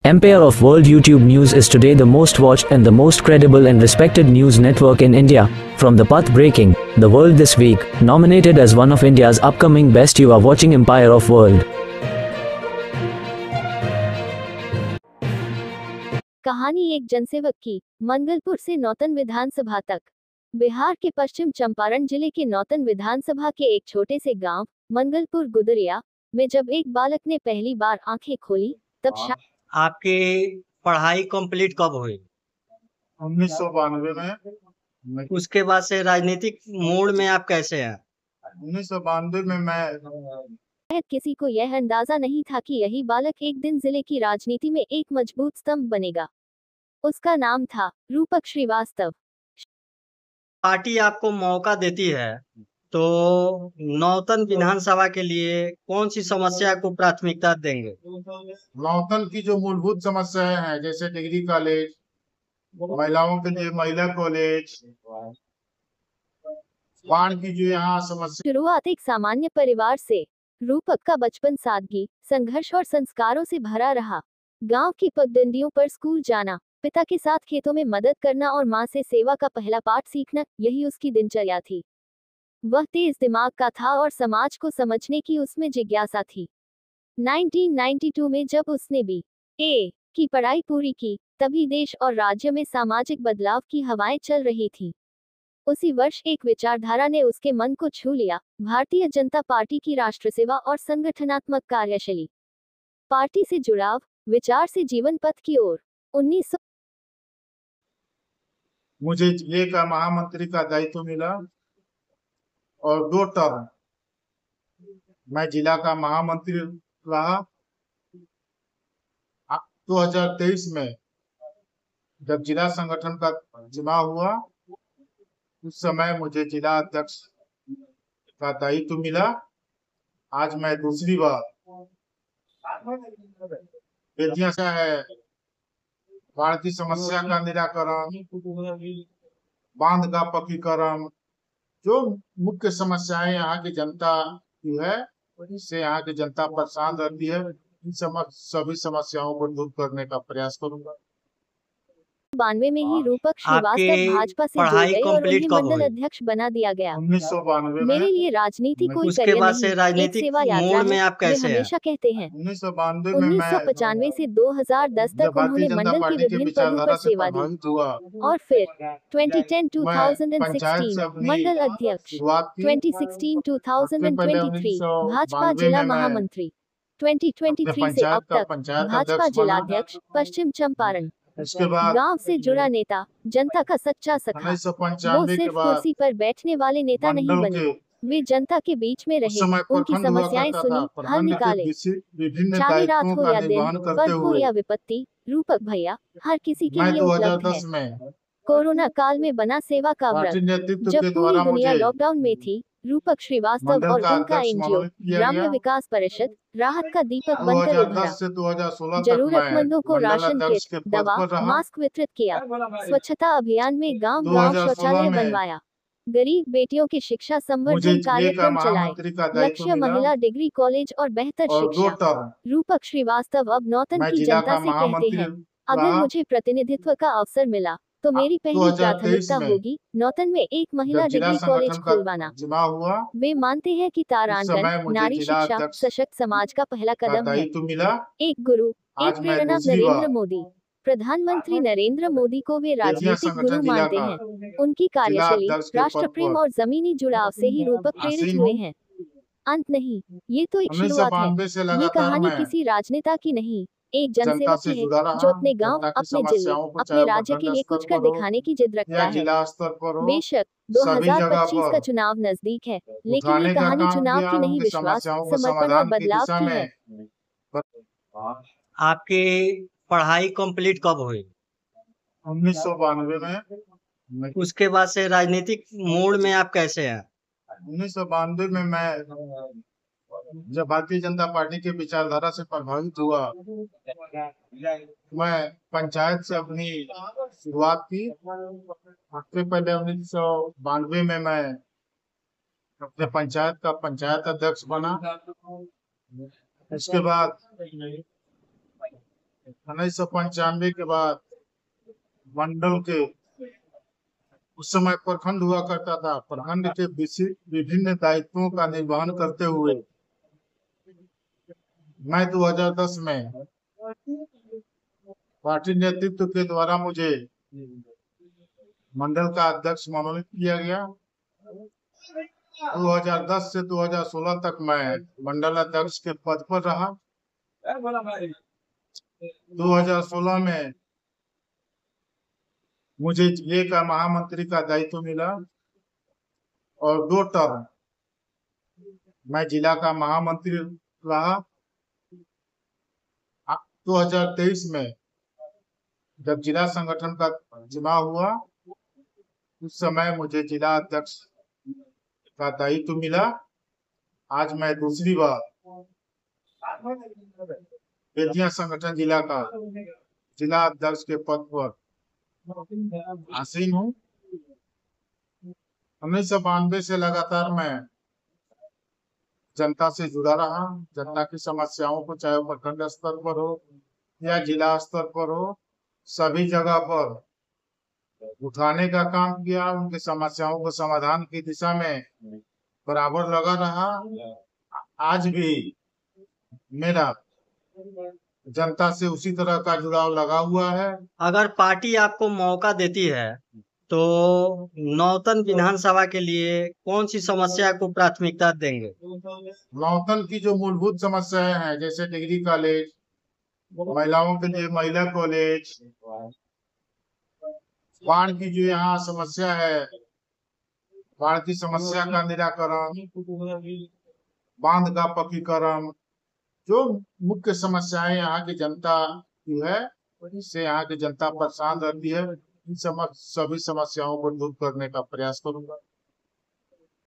Empire of World YouTube News is today the most watched and the most credible and respected news network in India. From the path breaking, the world this week, nominated as one of India's upcoming best, you are watching Empire of World. कहानी एक जनसेवक की। मंगलपुर से नौतन विधानसभा तक। बिहार के पश्चिम चंपारण जिले के नौतन विधानसभा के एक छोटे से गांव मंगलपुर गुदरिया में जब एक बालक ने पहली बार आंखें खोली तब आपकी पढ़ाई कंप्लीट कब हुई? 1992 में। उसके बाद से राजनीतिक मूड में आप कैसे हैं? 1992 में मैं किसी को यह अंदाजा नहीं था कि यही बालक एक दिन जिले की राजनीति में एक मजबूत स्तंभ बनेगा। उसका नाम था रूपक श्रीवास्तव। पार्टी आपको मौका देती है तो नौतन विधानसभा के लिए कौन सी समस्या को प्राथमिकता देंगे? नौतन की जो मूलभूत समस्याएं हैं, जैसे डिग्री कॉलेज, महिलाओं के लिए महिला कॉलेज, बाढ़ की जो यहाँ समस्या। शुरुआत एक सामान्य परिवार से। रूपक का बचपन सादगी, संघर्ष और संस्कारों से भरा रहा। गांव की पगडंडियों पर स्कूल जाना, पिता के साथ खेतों में मदद करना और मां से सेवा का पहला पाठ सीखना, यही उसकी दिनचर्या थी। वह तेज दिमाग का था और समाज को समझने की उसमें जिज्ञासा थी। 1992 में जब उसने BA की पढ़ाई पूरी की, तभी देश और राज्य में सामाजिक बदलाव की हवाएं चल रही थीं। उसी वर्ष एक विचारधारा ने उसके मन को छू लिया, भारतीय जनता पार्टी की राष्ट्र सेवा और संगठनात्मक कार्यशैली। पार्टी से जुड़ाव, विचार से जीवन पथ की ओर। 1900 मुझे जिले का महामंत्री का दायित्व मिला और 2 टर्म मैं जिला का महामंत्री रहा। 2023 में जब जिला संगठन का चुनाव हुआ, उस समय मुझे जिला अध्यक्ष का दायित्व मिला। आज मैं दूसरी बार बेटियां है, बाढ़ की समस्या का निराकरण, बांध का पक्कीकरण, जो मुख्य समस्याएं यहाँ की जनता की है, इससे यहाँ की जनता परेशान रहती है, इन सभी समस्याओं को दूर करने का प्रयास करूंगा। 92 में ही रूपक श्रीवास्तव भाजपा से जुड़ गए और उन्हें मंडल अध्यक्ष बना दिया गया। 1992 मेरे लिए राजनीति कोई उसके करियर बाद से नहीं, एक राजनीतिक सेवा यात्रा मूड में है। आप वे कैसे हैं? हमेशा कहते हैं 1992 में 1995 से 2010 जब तक उन्होंने भारतीय जनता मंडल के पार्टी के विभिन्न पदों विचारधारा पर से सेवा दी प्रभावित हुआ और फिर पंचायत 2010-2016 से अपनी मंडल अध्यक्ष, शुरुआत की। 2016-2023 भाजपा 1992 जिला में मैं महामंत्री, 2023 से अब तक भाजपा अध्यक्ष जिला बना। अध्यक्ष पश्चिम चंपारण। इसके बाद गांव से जुड़ा नेता, जनता का सच्चा सखा। वो 1995 के सिर्फ बाद कुर्सी पर बैठने वाले नेता नहीं मंडल बने, के वे जनता के बीच में उस रहे, समय उनकी प्रखंड हुआ समस्याएं करता सुनी, था। हल प्रखंड निकाले। के विभिन्न चाहे रात दायित्वों हो का या दिन, निर्वहन करते पर्व हो हुए या विपत्ति, रूपक भैया हर किसी के मैं लिए उपलब्ध है। 2010 में कोरोना काल में बना सेवा का व्रत। पार्टी नेतृत्व जब के पूरी द्वारा दुनिया मुझे लॉकडाउन में थी, रूपक श्रीवास्तव मंडल और का उनका अध्यक्ष एनजीओ मनोनीत किया ग्राम्य गया। विकास परिषद राहत का दीपक बनकर उभरा। 2010 से 2016 तक जरूरतमंदों को मैं राशन मंडल अध्यक्ष किट, के पद दवा, पर रहा। मास्क वितरित किया। स्वच्छता अभियान में गांव-गांव 2016 शौचालय में बनवाया। गरीब बेटियों की शिक्षा मुझे संवर्धन जिले का कार्यक्रम चलाए। महामंत्री का दायित्व लक्ष्य मिला महिला डिग्री कॉलेज और बेहतर और 2 शिक्षा। टर्म रूपक श्रीवास्तव अब नौतन मैं की जिला जनता का से कहते महामंत्री हैं, अगर रहा। मुझे प्रतिनिधित्व का अवसर मिला तो मेरी पहली 2023 प्राथमिकता में होगी नौतन में एक महिला जब जिला डिग्री कॉलेज संगठन का खुलवाना। चुनाव हुआ, वे मानते हैं कि उस तारांगन, समय मुझे नारी जिला शिक्षा, अध्यक्ष सशक्त समाज का पहला का कदम है। दायित्व मिला। एक गुरु, एक आज मैं प्रेरणा। दूसरी नरेंद्र बार मोदी, प्रधानमंत्री नरेंद्र मोदी को वे बेतिया राजनीतिक संगठन गुरु जिला मानते का हैं। उनकी जिला कार्यशैली, अध्यक्ष के राष्ट्र पद प्रेम पर और जमीनी जुड़ाव से ही रूपक प्रेरित आसीन हुए हूँ। हैं। अंत नहीं, ये तो एक शुरुआत है। 1992 से ये लगातार कहानी मैं किसी राजनेता की नहीं, एक जनता जनसेवक से की है, जुड़ा रहा। जो अपने गांव, जनता की अपने जिले, समस्याओं को अपने चाहे राज्य के प्रखंड लिए स्तर कुछ कर पर हो दिखाने की जिद रखता या है। जिला स्तर पर हो, बेशक सभी जगह 2025 का पर चुनाव नजदीक है, लेकिन ये उठाने का कहानी काम चुनाव किया, की नहीं, उनकी विश्वास, समस्याओं को समर्पण और समाधान की बदलाव दिशा की है। में। आपकी पढ़ाई कंप्लीट कब हुई? 1992 में। उसके बाद से राजनीतिक मूड में आप कैसे हैं? 1992 में मैं जब भारतीय जनता पार्टी के विचारधारा से प्रभावित हुआ, मैं पंचायत से अपनी शुरुआत की। सबसे पहले 1992 में मैं अपने पंचायत का पंचायत अध्यक्ष बना। इसके बाद 1995 के बाद मंडल के उस समय प्रखंड हुआ करता था। प्रखंड के विभिन्न दायित्वों का निर्वहन करते हुए मैं 2010 में पार्टी नेतृत्व के द्वारा मुझे मंडल का अध्यक्ष मनोनीत किया गया। 2010 से 2016 तक मैं मंडल अध्यक्ष के पद पर रहा। 2016 में मुझे जिले का महामंत्री का दायित्व मिला और 2 टर्म मैं जिला का महामंत्री रहा। 2023 में जब जिला संगठन का चुनाव हुआ उस समय मुझे जिला अध्यक्ष का दायित्व मिला। आज मैं दूसरी बार बेतिया संगठन जिला का जिला अध्यक्ष के पद पर आसीन हूँ। 1992 से लगातार मैं जनता से जुड़ा रहा। जनता की समस्याओं को चाहे प्रखंड स्तर पर हो या जिला स्तर पर हो, सभी जगह पर उठाने का काम किया। उनकी समस्याओं को समाधान की दिशा में बराबर लगा रहा। आज भी मेरा जनता से उसी तरह का जुड़ाव लगा हुआ है। अगर पार्टी आपको मौका देती है तो नौतन विधानसभा के लिए कौन सी समस्या को प्राथमिकता देंगे? नौतन की जो मूलभूत समस्याएं हैं, जैसे डिग्री कॉलेज, महिलाओं के लिए महिला कॉलेज, बाढ़ की जो यहाँ समस्या है, बाढ़ की समस्या का निराकरण, बांध का पक्कीकरण, जो मुख्य समस्याएं यहाँ की जनता की है, इससे यहाँ की जनता परेशान रहती है, इन सभी समस्याओं को दूर करने का प्रयास करूंगा।